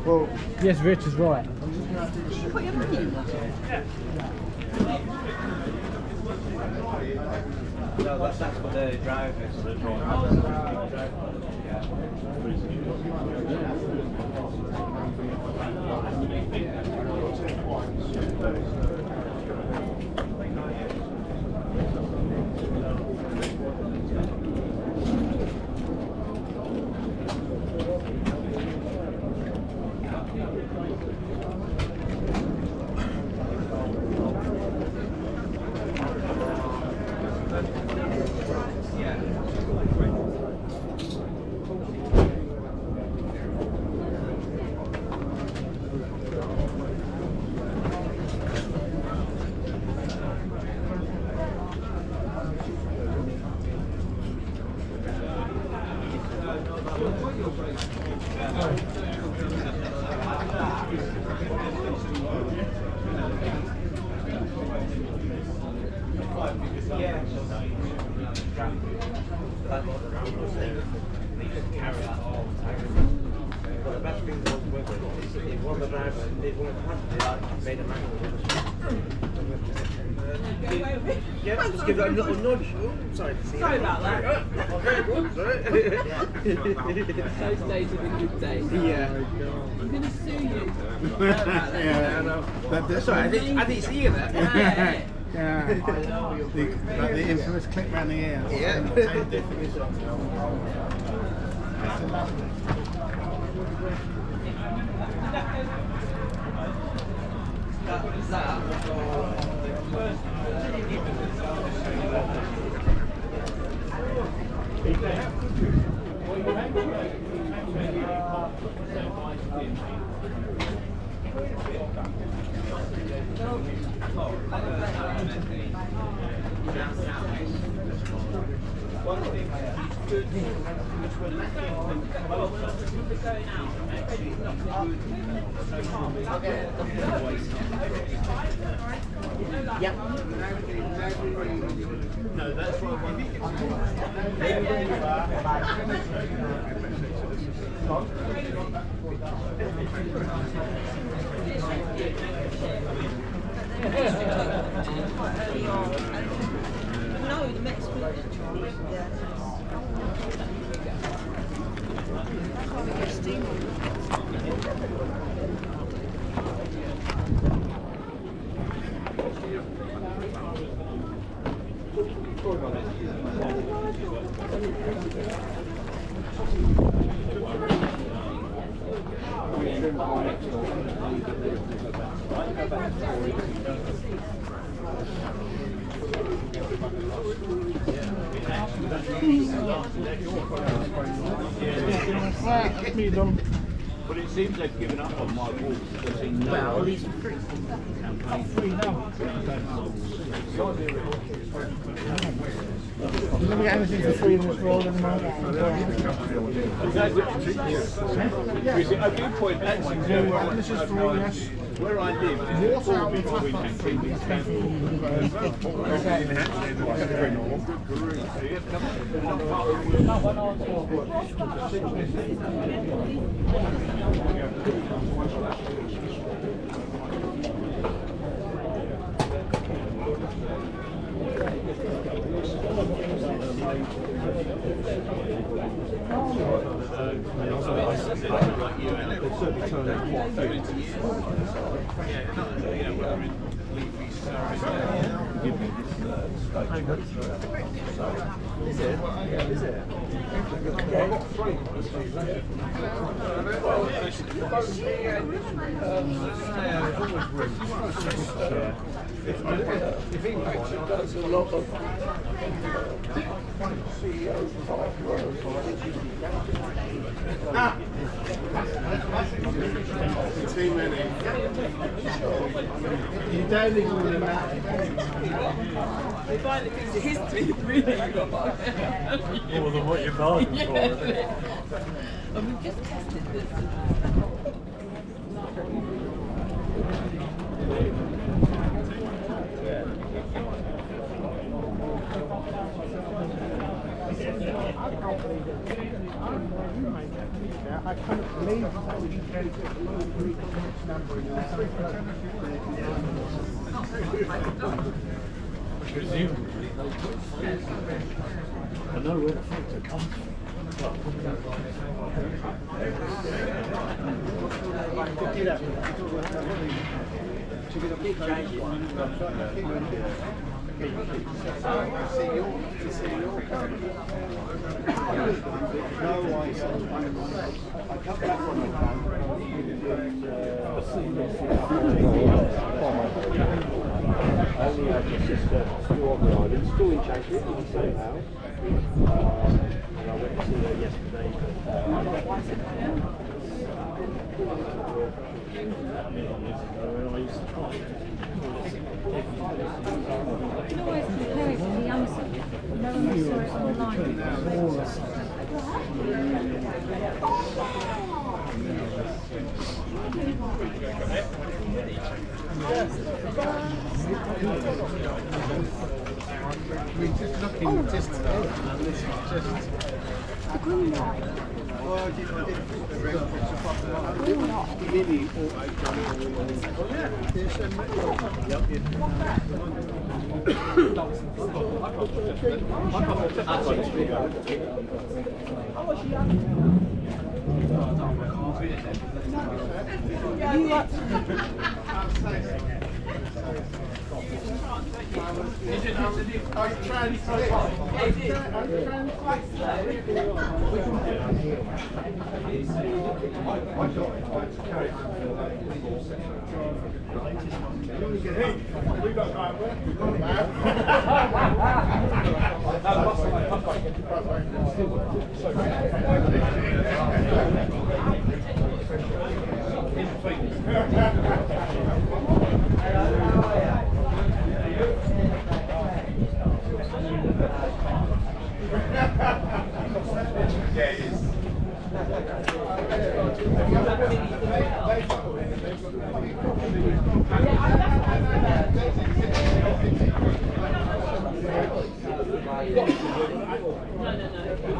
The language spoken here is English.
Well, yes, Rich is right. Put your money in. No, that's what the drive is. Yeah, just give it a little nudge. Oh, sorry. Sorry about that. Very good, sorry. Those days have been good days. Yeah. I'm going to sue you. Yeah, I know. Sorry, I didn't see you there. Yeah. The infamous clip round the ear. Yeah. Yep. No, that's what No, the next week. Yeah. But it seems they've given up on my walk. Well, these are free. Free now. You never get anything for free in this world anymore. I do point actually This is for all, yes. where I live. Water Before we can keep it Is it? Is it? If he does a lot of Too many. You don't even want to matter. They find it gives you history, really. more than what you're bargaining for. And we've just tested this. I kind of believe that we can Presumably. I know where the photo comes from. Only had my sister still organised, still in Changshire, in the same house. And I went to see her yesterday. You can always compare it to the Amazon. No one saw it online. We're just looking just The green one. Green one.